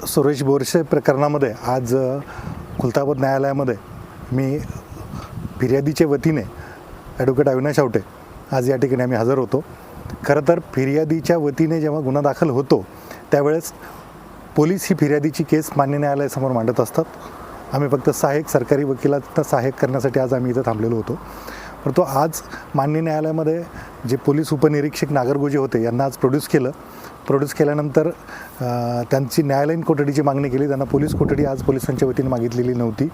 सुरेश बोरसे प्रकरणामध्ये आज खुलताबाद न्यायालयामध्ये मी फिर्यादीच्या वतीने ॲडव्होकेट अविनाश आवटे आज या ठिकाणी आम्ही हजर होतो. खरं तर फिर्यादीच्या वतीने जेव्हा गुन्हा दाखल होतो त्यावेळेस पोलीस ही फिर्यादीची केस मान्य न्यायालयासमोर मांडत असतात. आम्ही फक्त सहाय्यक सरकारी वकिलांना सहाय्यक करण्यासाठी आज आम्ही इथं थांबलेलो होतो. परंतु आज मान्य न्यायालयामध्ये जे पोलीस उपनिरीक्षक नागरगोजे होते यांना आज प्रोड्यूस केल्यानंतर त्यांची न्यायालयीन कोठडीची मागणी केली. त्यांना पोलीस कोठडी आज पोलिसांच्या वतीने मागितलेली नव्हती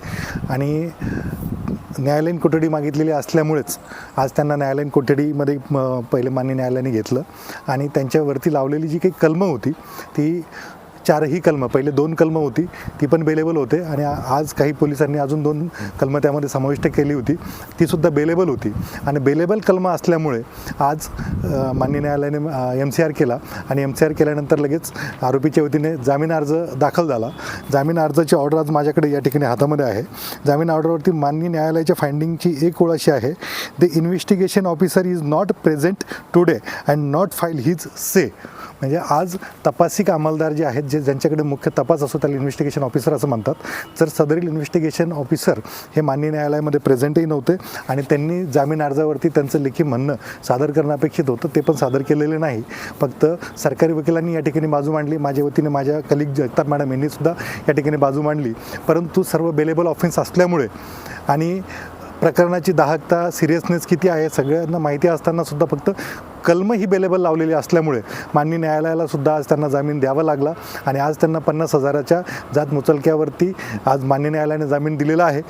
आणि न्यायालयीन कोठडी मागितलेली असल्यामुळेच आज त्यांना न्यायालयीन कोठडीमध्ये पहिले मान्य न्यायालयाने घेतलं आणि त्यांच्यावरती लावलेली जी काही कलमं होती ती 4ही कलमं, पहिले 2 कलमं होती ती पण बेलेबल होते आणि आज काही पोलिसांनी अजून 2 कलमं त्यामध्ये समाविष्ट केली होती, तीसुद्धा बेलेबल होती. आणि बेलेबल कलमं असल्यामुळे आज मान्य न्यायालयाने MCR केला आणि MCR केल्यानंतर लगेच आरोपीच्या वतीने जामीन अर्ज दाखल झाला. जामीन अर्जाची ऑर्डर आज माझ्याकडे या ठिकाणी हातामध्ये आहे. जामीन ऑर्डरवरती मान्य न्यायालयाच्या फाइंडिंगची एक ओळ अशी आहे, the investigation officer is not present today and not file his say. म्हणजे आज तपासिक अंमलदार जे आहेत, ज्यांच्याकडे मुख्य तपास असतो त्याला इन्व्हेस्टिगेशन ऑफिसर असं म्हणतात. तर सदरील इन्व्हेस्टिगेशन ऑफिसर हे मान्य न्यायालयामध्ये प्रेझेंटही नव्हते आणि त्यांनी जामीन अर्जावरती त्यांचं लेखी म्हणणं सादर करणं अपेक्षित होतं, ते पण सादर केलेले नाही. फक्त सरकारी वकिलांनी या ठिकाणी बाजू मांडली, माझ्या वतीने माझ्या कलिग जगताप मॅडम यांनीसुद्धा या ठिकाणी बाजू मांडली. परंतु सर्व बेलेबल ऑफेन्स असल्यामुळे आणि प्रकरणाची दाहकता सिरियसनेस किती आहे सगळ्यांना माहिती असतानासुद्धा फक्त कलमं ही बेलेबल लावलेली असल्यामुळे माननीय न्यायालयालासुद्धा आज त्यांना जामीन द्यावा लागला आणि आज त्यांना 50,000च्या जात मुचलक्यावरती आज माननीय न्यायालयाने जामीन दिलेला आहे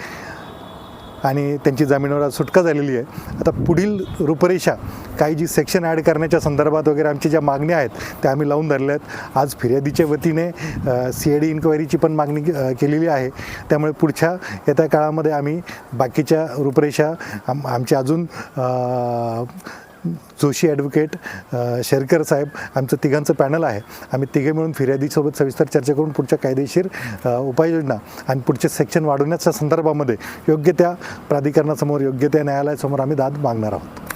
आणि त्यांची जामीनावर आज सुटका झालेली आहे. आता पुढील रूपरेषा काही जी सेक्शन ॲड करण्याच्या संदर्भात वगैरे आमच्या ज्या मागण्या आहेत त्या आम्ही लावून धरल्या आहेत. आज फिर्यादीच्या वतीने CID इन्क्वायरीची पण मागणी केलेली आहे. त्यामुळे पुढच्या येत्या काळामध्ये आम्ही बाकीच्या रूपरेषा आमचे अजून जोशी ॲडव्होकेट, शेरकर साहेब, आमचं तिघांचं पॅनल आहे. आम्ही तिघे मिळून फिर्यादीसोबत सविस्तर चर्चा करून पुढच्या कायदेशीर उपाययोजना आणि पुढचे सेक्शन वाढवण्याच्या संदर्भामध्ये योग्य त्या प्राधिकरणासमोर, योग्य त्या न्यायालयासमोर आम्ही दाद मागणार आहोत.